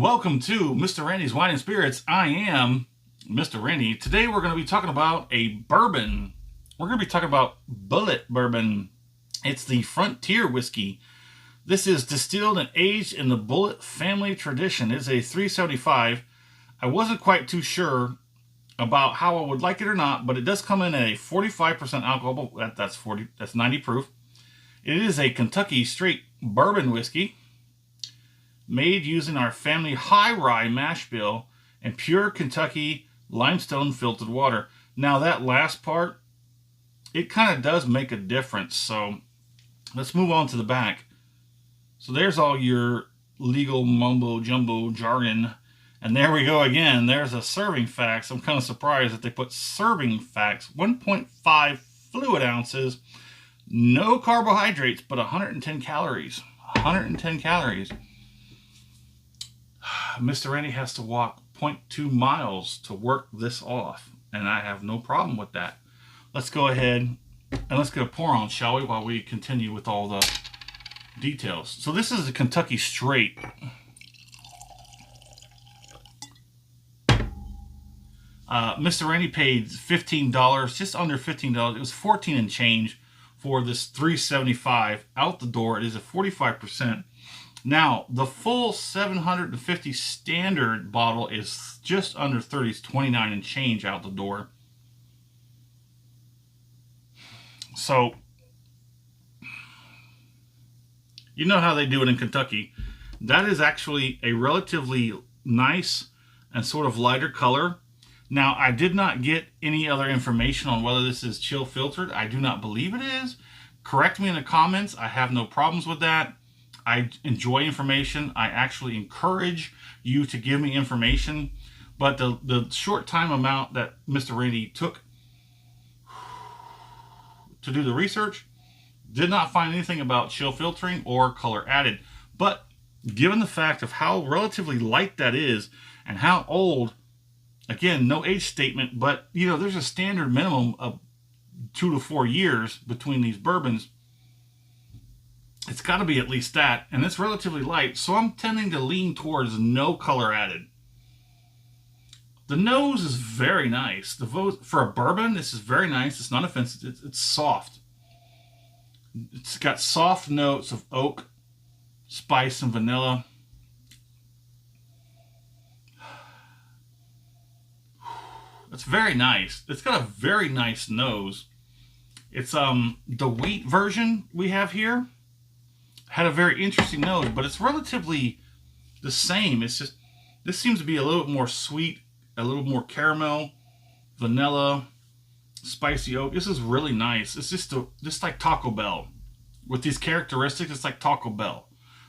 Welcome to Mr. Randy's Wine and Spirits. I am Mr. Randy. Today we're going to be talking about a bourbon. We're going to be talking about Bulleit bourbon. It's the Frontier whiskey. This is distilled and aged in the Bulleit family tradition. It's a 375. I wasn't quite too sure about how I would like it or not, but it does come in at a 45% alcohol. That's 90 proof. It is a Kentucky straight bourbon whiskey, made using our family high rye mash bill and pure Kentucky limestone filtered water. Now that last part, it kind of does make a difference. So let's move on to the back. So there's all your legal mumbo jumbo jargon. And there we go again. There's a serving facts. I'm kind of surprised that they put serving facts. 1.5 fluid ounces. No carbohydrates, but 110 calories. 110 calories. Mr. Randy has to walk 0.2 miles to work this off, and I have no problem with that. Let's go ahead and let's get a pour on, shall we, while we continue with all the details. So this is a Kentucky straight. Mr. Randy paid $15, just under $15. It was 14 and change for this 375 out the door. It is a 45%. Now, the full 750 standard bottle is just under 30. It's 29 and change out the door. So, you know how they do it in Kentucky. That is actually a relatively nice and sort of lighter color. Now, I did not get any other information on whether this is chill filtered. I do not believe it is. Correct me in the comments. I have no problems with that. I enjoy information. I actually encourage you to give me information. But the short time amount that Mr. Randy took to do the research did not find anything about chill filtering or color added. But given the fact of how relatively light that is and how old, again, no age statement, but you know, there's a standard minimum of 2 to 4 years between these bourbons. It's got to be at least that, and it's relatively light, so I'm tending to lean towards no color added. The nose is very nice. For a bourbon, this is very nice. It's not offensive. It's soft. It's got soft notes of oak, spice, and vanilla. It's very nice. It's got a very nice nose. It's the wheat version we have here had a very interesting nose, but it's relatively the same. It's just, this seems to be a little bit more sweet, a little more caramel, vanilla, spicy oak. This is really nice. It's just like Taco Bell. With these characteristics, it's like Taco Bell.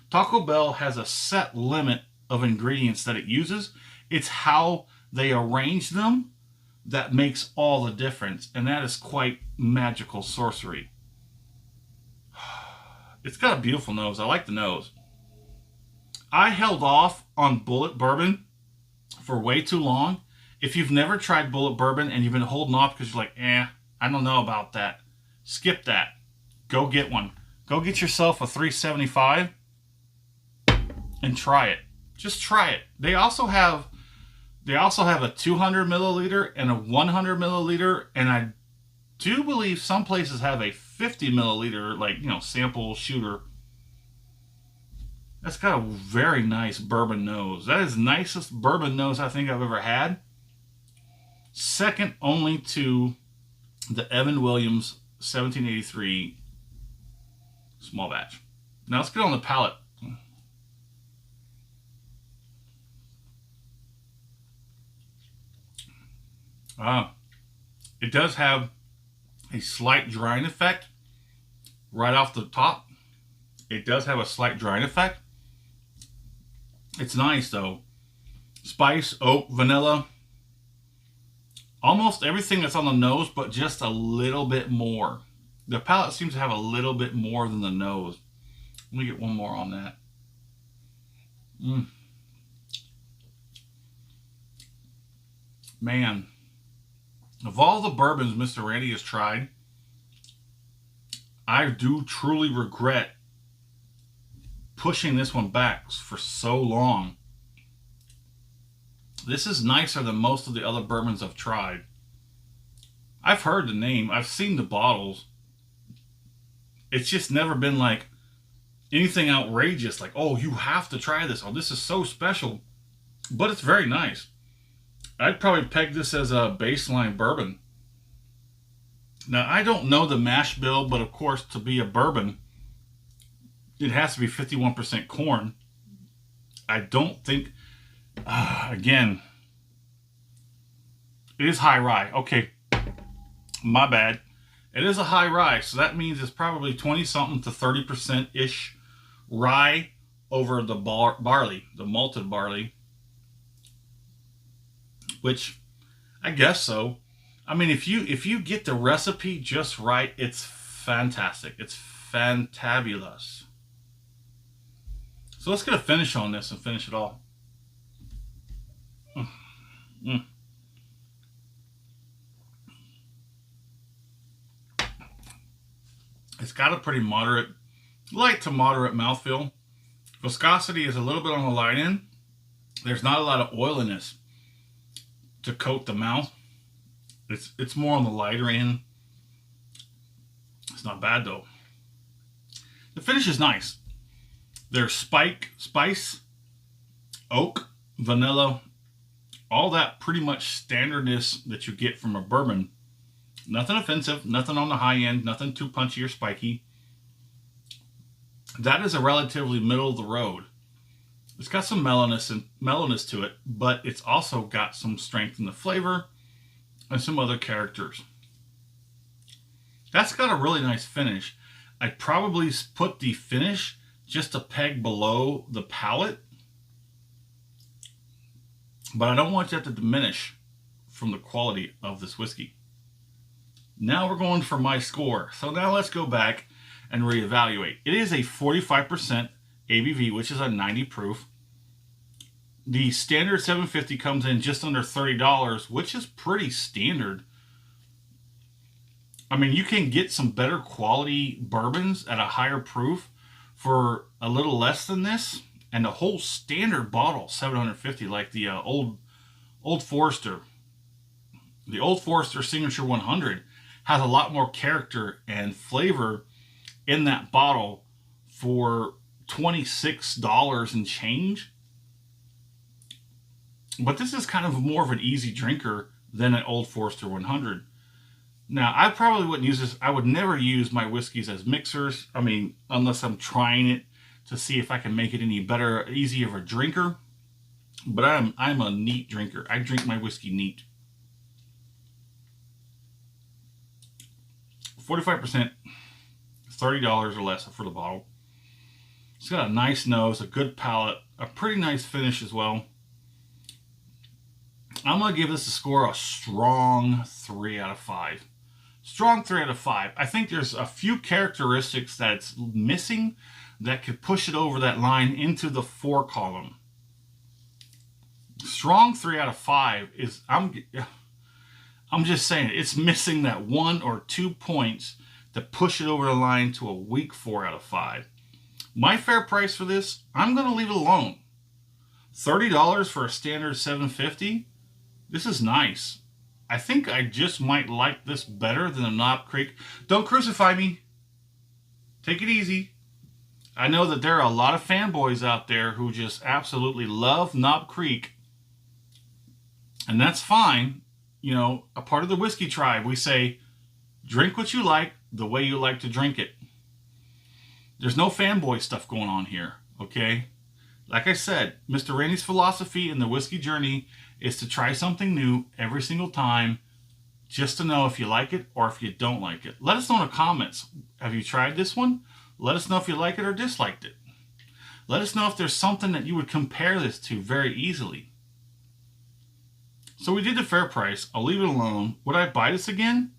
Taco Bell has a set limit of ingredients that it uses. It's how they arrange them that makes all the difference, and that is quite magical sorcery. It's got a beautiful nose. I like the nose. I held off on Bulleit bourbon for way too long. If you've never tried Bulleit bourbon and you've been holding off because you're like, I don't know about that, skip that. Go get one. Go get yourself a 375 and try it. Just try it. They also have a 200 milliliter and a 100 milliliter, and I do believe some places have a 50 milliliter, like, you know, sample shooter. That's got a very nice bourbon nose. That is the nicest bourbon nose I think I've ever had. Second only to the Evan Williams 1783 small batch. Now let's get on the palate. It does have a slight drying effect right off the top. It does have a slight drying effect. It's nice though. Spice, oak, vanilla. Almost everything that's on the nose, but just a little bit more. The palate seems to have a little bit more than the nose. Let me get one more on that. Man. Of all the bourbons Mr. Randy has tried, I do truly regret pushing this one back for so long. This is nicer than most of the other bourbons I've tried. I've heard the name, I've seen the bottles. It's just never been like anything outrageous, like, oh, you have to try this, oh, this is so special. But it's very nice. I'd probably peg this as a baseline bourbon. Now, I don't know the mash bill, but of course, to be a bourbon, it has to be 51% corn. I don't think, again, it is high rye. Okay, my bad. It is a high rye, so that means it's probably 20 something to 30%-ish rye over the barley, the malted barley, which I guess so. I mean, if you get the recipe just right, it's fantastic. It's fantabulous. So let's get a finish on this and finish it all. Mm. It's got a pretty moderate, light to moderate mouthfeel. Viscosity is a little bit on the light end. There's not a lot of oiliness to coat the mouth. It's more on the lighter end. It's not bad though. The finish is nice. There's spice, oak, vanilla, all that pretty much standardness that you get from a bourbon. Nothing offensive, nothing on the high end, nothing too punchy or spiky. That is a relatively middle of the road. It's got some mellowness to it, but it's also got some strength in the flavor and some other characters. That's got a really nice finish. I'd probably put the finish just a peg below the palate, but I don't want that to diminish from the quality of this whiskey. Now we're going for my score. So now let's go back and reevaluate. It is a 45% ABV, which is a 90 proof. The standard 750 comes in just under $30, which is pretty standard. I mean, you can get some better quality bourbons at a higher proof for a little less than this. And the whole standard bottle, 750, like the Old Forester. The Old Forester Signature 100 has a lot more character and flavor in that bottle for $26 and change. But this is kind of more of an easy drinker than an Old Forester 100. Now, I probably wouldn't use this. I would never use my whiskeys as mixers. I mean, unless I'm trying it to see if I can make it any better, easier of a drinker. But I'm a neat drinker. I drink my whiskey neat. 45%, $30 or less for the bottle. It's got a nice nose, a good palate, a pretty nice finish as well. I'm going to give this a score a strong 3 out of 5. Strong 3 out of 5. I think there's a few characteristics that it's missing that could push it over that line into the 4 column. Strong 3 out of 5 is, I'm just saying, it's missing that 1 or 2 points to push it over the line to a weak 4 out of 5. My fair price for this, I'm going to leave it alone. $30 for a standard 750. This is nice. I think I just might like this better than a Knob Creek. Don't crucify me. Take it easy. I know that there are a lot of fanboys out there who just absolutely love Knob Creek. And that's fine. You know, a part of the whiskey tribe, we say, drink what you like the way you like to drink it. There's no fanboy stuff going on here, okay? Like I said, Mr. Randy's philosophy in the whiskey journey is to try something new every single time, just to know if you like it or if you don't like it. Let us know in the comments. Have you tried this one? Let us know if you like it or disliked it. Let us know if there's something that you would compare this to very easily. So we did the fair price. I'll leave it alone. Would I buy this again?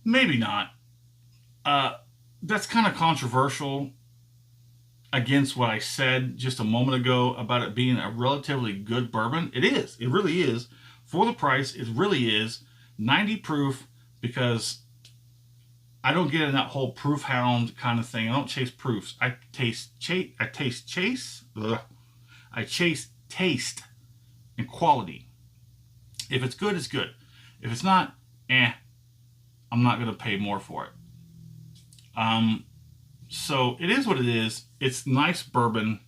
Maybe not. That's kind of controversial against what I said just a moment ago about it being a relatively good bourbon. It is. It really is. For the price, it really is. 90 proof, because I don't get in that whole proof hound kind of thing. I don't chase proofs. I chase taste. and quality. If it's good, it's good. If it's not, I'm not going to pay more for it. So it is what it is. It's nice bourbon.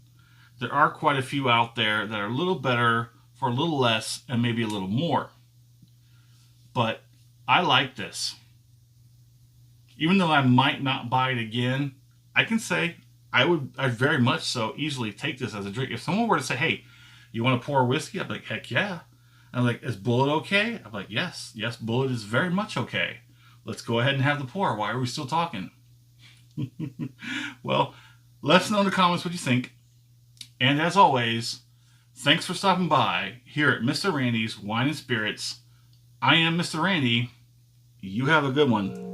There are quite a few out there that are a little better for a little less and maybe a little more. But I like this. Even though I might not buy it again, I can say I'd very much so easily take this as a drink. If someone were to say, hey, you want to pour whiskey? I'd be like, heck yeah. I'm like, is Bulleit okay? I'm like, yes, Bulleit is very much okay. Let's go ahead and have the pour. Why are we still talking? Well, let us know in the comments what you think. And as always, thanks for stopping by here at Mr. Randy's Wine and Spirits. I am Mr. Randy. You have a good one.